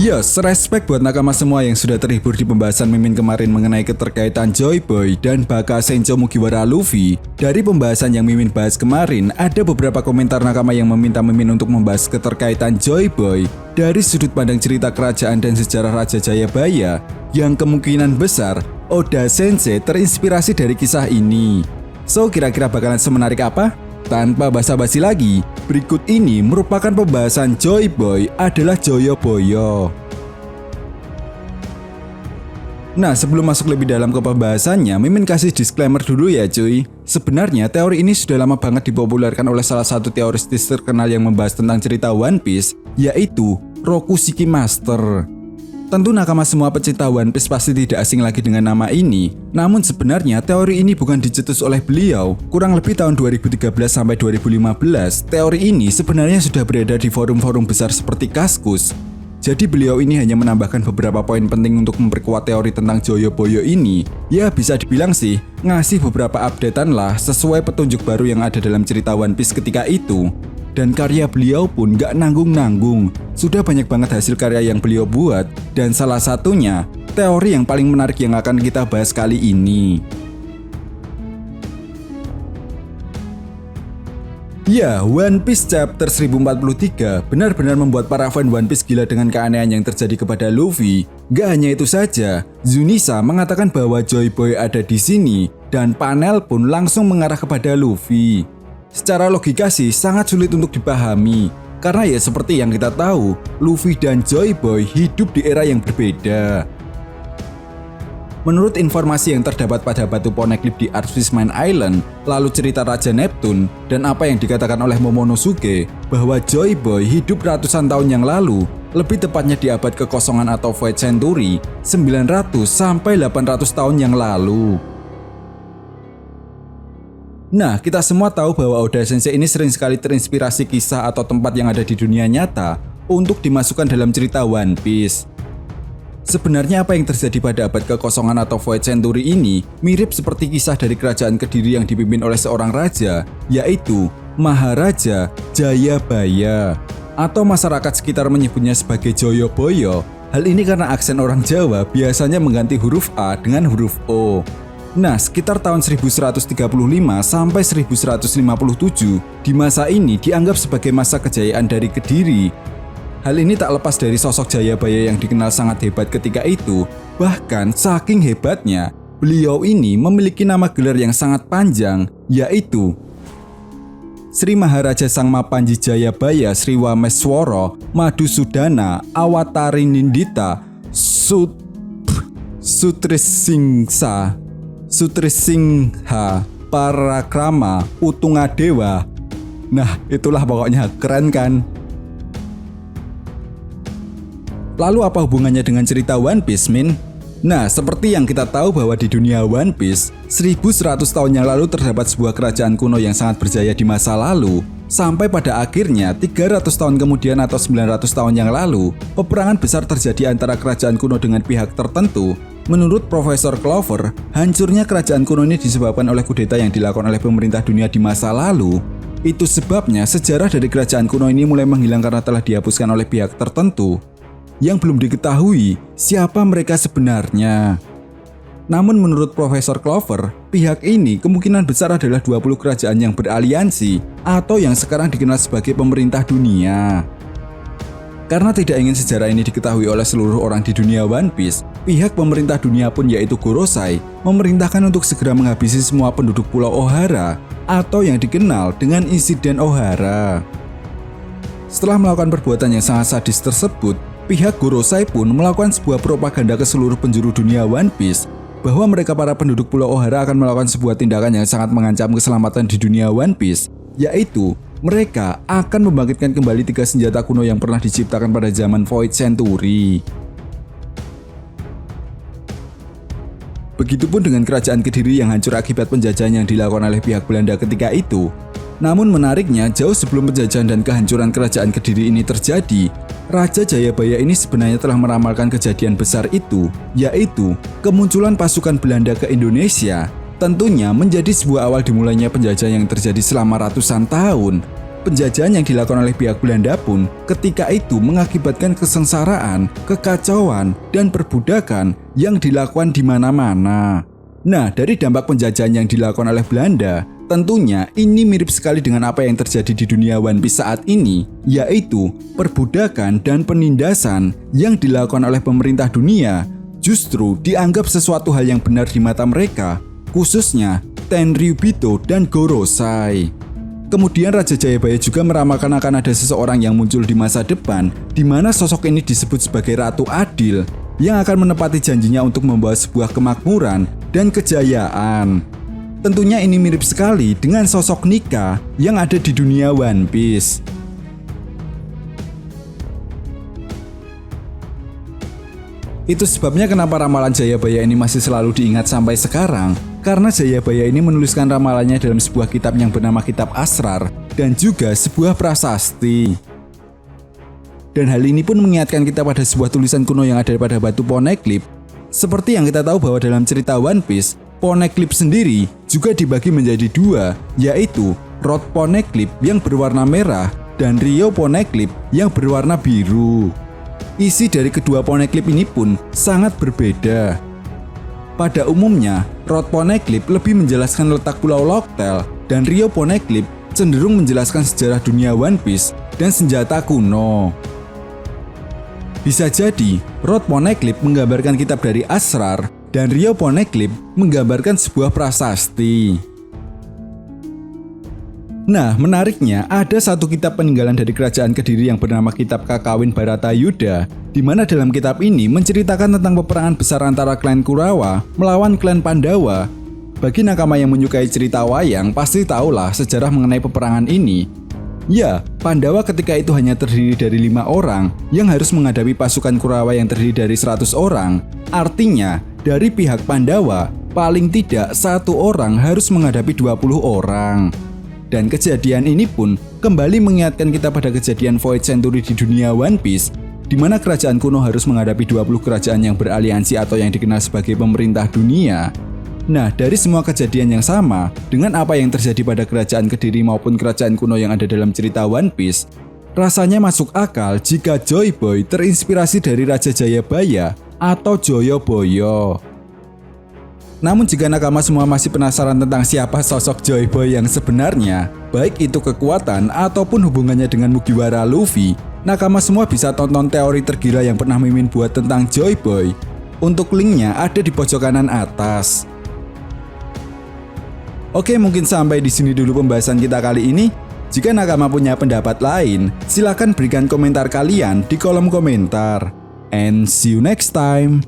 Yes, respect buat nakama semua yang sudah terhibur di pembahasan Mimin kemarin mengenai keterkaitan Joy Boy dan Baka Sencho Mugiwara Luffy. Dari pembahasan yang Mimin bahas kemarin, ada beberapa komentar nakama yang meminta Mimin untuk membahas keterkaitan Joy Boy dari sudut pandang cerita kerajaan dan sejarah Raja Jayabaya, yang kemungkinan besar Oda Sensei terinspirasi dari kisah ini. So, kira-kira bakalan semenarik apa? Tanpa basa-basi lagi, berikut ini merupakan pembahasan Joy Boy adalah Joyoboyo. Nah, sebelum masuk lebih dalam ke pembahasannya, Mimin kasih disclaimer dulu ya cuy. Sebenarnya teori ini sudah lama banget dipopulerkan oleh salah satu teoris terkenal yang membahas tentang cerita One Piece, yaitu Rokushiki Master. Tentu nakama semua pecinta One Piece pasti tidak asing lagi dengan nama ini. Namun sebenarnya teori ini bukan dicetus oleh beliau. Kurang lebih tahun 2013 sampai 2015, teori ini sebenarnya sudah beredar di forum-forum besar seperti Kaskus. Jadi beliau ini hanya menambahkan beberapa poin penting untuk memperkuat teori tentang Joyoboyo ini. Ya bisa dibilang sih, ngasih beberapa updatean lah sesuai petunjuk baru yang ada dalam cerita One Piece ketika itu. Dan karya beliau pun gak nanggung-nanggung. Sudah banyak banget hasil karya yang beliau buat, dan salah satunya teori yang paling menarik yang akan kita bahas kali ini. Ya, One Piece Chapter 1043 benar-benar membuat para fan One Piece gila dengan keanehan yang terjadi kepada Luffy. Gak hanya itu saja, Zunisa mengatakan bahwa Joy Boy ada di sini, dan panel pun langsung mengarah kepada Luffy. Secara logika sih sangat sulit untuk dipahami, karena ya seperti yang kita tahu, Luffy dan Joy Boy hidup di era yang berbeda. Menurut informasi yang terdapat pada batu poneglyph di Archfish Mine Island, lalu cerita Raja Neptune, dan apa yang dikatakan oleh Momonosuke, bahwa Joy Boy hidup ratusan tahun yang lalu, lebih tepatnya di abad kekosongan atau Void Century, 900 sampai 800 tahun yang lalu. Nah, kita semua tahu bahwa Oda Sensei ini sering sekali terinspirasi kisah atau tempat yang ada di dunia nyata untuk dimasukkan dalam cerita One Piece. Sebenarnya apa yang terjadi pada abad kekosongan atau Void Century ini mirip seperti kisah dari kerajaan Kediri yang dipimpin oleh seorang raja, yaitu Maharaja Jayabaya, atau masyarakat sekitar menyebutnya sebagai Joyoboyo. Hal ini karena aksen orang Jawa biasanya mengganti huruf A dengan huruf O. Nah, sekitar tahun 1135 sampai 1157, di masa ini dianggap sebagai masa kejayaan dari Kediri. Hal ini tak lepas dari sosok Jayabaya yang dikenal sangat hebat ketika itu. Bahkan saking hebatnya, beliau ini memiliki nama gelar yang sangat panjang, yaitu Sri Maharaja Sang Mapanji Jayabaya Sri Wameswara Madhusudana Awatarinindita Sutrisingha Parakrama Utungadewa. Nah, itulah pokoknya, keren kan? Lalu apa hubungannya dengan cerita One Piece, Min? Nah, seperti yang kita tahu bahwa di dunia One Piece, 1100 tahun yang lalu terdapat sebuah kerajaan kuno yang sangat berjaya di masa lalu. Sampai pada akhirnya 300 tahun kemudian atau 900 tahun yang lalu, peperangan besar terjadi antara kerajaan kuno dengan pihak tertentu. Menurut Profesor Clover, hancurnya kerajaan kuno ini disebabkan oleh kudeta yang dilakukan oleh pemerintah dunia di masa lalu. Itu sebabnya sejarah dari kerajaan kuno ini mulai menghilang karena telah dihapuskan oleh pihak tertentu yang belum diketahui siapa mereka sebenarnya. Namun menurut Profesor Clover, pihak ini kemungkinan besar adalah 20 kerajaan yang beraliansi atau yang sekarang dikenal sebagai pemerintah dunia. Karena tidak ingin sejarah ini diketahui oleh seluruh orang di dunia One Piece, pihak pemerintah dunia pun yaitu Gorosei memerintahkan untuk segera menghabisi semua penduduk Pulau Ohara atau yang dikenal dengan insiden Ohara. Setelah melakukan perbuatan yang sangat sadis tersebut, pihak Gorosei pun melakukan sebuah propaganda ke seluruh penjuru dunia One Piece bahwa mereka para penduduk Pulau Ohara akan melakukan sebuah tindakan yang sangat mengancam keselamatan di dunia One Piece, yaitu mereka akan membangkitkan kembali 3 senjata kuno yang pernah diciptakan pada zaman Void Century. Begitupun dengan kerajaan Kediri yang hancur akibat penjajahan yang dilakukan oleh pihak Belanda ketika itu. Namun menariknya, jauh sebelum penjajahan dan kehancuran kerajaan Kediri ini terjadi, Raja Jayabaya ini sebenarnya telah meramalkan kejadian besar itu, yaitu kemunculan pasukan Belanda ke Indonesia. Tentunya menjadi sebuah awal dimulainya penjajahan yang terjadi selama ratusan tahun. penjajahan yang dilakukan oleh pihak Belanda pun ketika itu mengakibatkan kesengsaraan, kekacauan, dan perbudakan yang dilakukan di mana-mana. Nah, dari dampak penjajahan yang dilakukan oleh Belanda, tentunya ini mirip sekali dengan apa yang terjadi di dunia One Piece saat ini, yaitu perbudakan dan penindasan yang dilakukan oleh pemerintah dunia justru dianggap sesuatu hal yang benar di mata mereka, khususnya Tenryubito dan Gorosei. Kemudian Raja Jayabaya juga meramalkan akan ada seseorang yang muncul di masa depan, di mana sosok ini disebut sebagai Ratu Adil, yang akan menepati janjinya untuk membawa sebuah kemakmuran dan kejayaan. Tentunya ini mirip sekali dengan sosok Nika yang ada di dunia One Piece. Itu sebabnya kenapa ramalan Jayabaya ini masih selalu diingat sampai sekarang, karena Jayabaya ini menuliskan ramalannya dalam sebuah kitab yang bernama Kitab Asrar dan juga sebuah prasasti. Dan hal ini pun mengingatkan kita pada sebuah tulisan kuno yang ada pada batu Poneglyph. Seperti yang kita tahu bahwa dalam cerita One Piece, Poneglyph sendiri juga dibagi menjadi dua, yaitu Road Poneglyph yang berwarna merah dan Rio Poneglyph yang berwarna biru. Isi dari kedua Poneglyph ini pun sangat berbeda. Pada umumnya, Road Poneglyph lebih menjelaskan letak Pulau Locktail dan Rio Poneglyph cenderung menjelaskan sejarah dunia One Piece dan senjata kuno. Bisa jadi, Road Poneglyph menggambarkan kitab dari Asrar dan Rio Poneglyph menggambarkan sebuah prasasti. Nah, menariknya ada satu kitab peninggalan dari kerajaan Kediri yang bernama Kitab Kakawin Baratayuda, di mana dalam kitab ini menceritakan tentang peperangan besar antara klan Kurawa melawan klan Pandawa. Bagi nakama yang menyukai cerita wayang, pasti tahulah sejarah mengenai peperangan ini. Ya, Pandawa ketika itu hanya terdiri dari 5 orang yang harus menghadapi pasukan Kurawa yang terdiri dari 100 orang. Artinya, dari pihak Pandawa, paling tidak 1 orang harus menghadapi 20 orang. Dan kejadian ini pun kembali mengingatkan kita pada kejadian Void Century di dunia One Piece, di mana kerajaan kuno harus menghadapi 20 kerajaan yang beraliansi atau yang dikenal sebagai pemerintah dunia. Nah, dari semua kejadian yang sama dengan apa yang terjadi pada kerajaan Kediri maupun kerajaan kuno yang ada dalam cerita One Piece, rasanya masuk akal jika Joy Boy terinspirasi dari Raja Jayabaya atau Joyoboyo. Namun jika nakama semua masih penasaran tentang siapa sosok Joy Boy yang sebenarnya, baik itu kekuatan ataupun hubungannya dengan Mugiwara Luffy, nakama semua bisa tonton teori tergila yang pernah Mimin buat tentang Joy Boy. Untuk linknya ada di pojok kanan atas. Oke, mungkin sampai di sini dulu pembahasan kita kali ini. Jika nakama punya pendapat lain, silakan berikan komentar kalian di kolom komentar. And see you next time.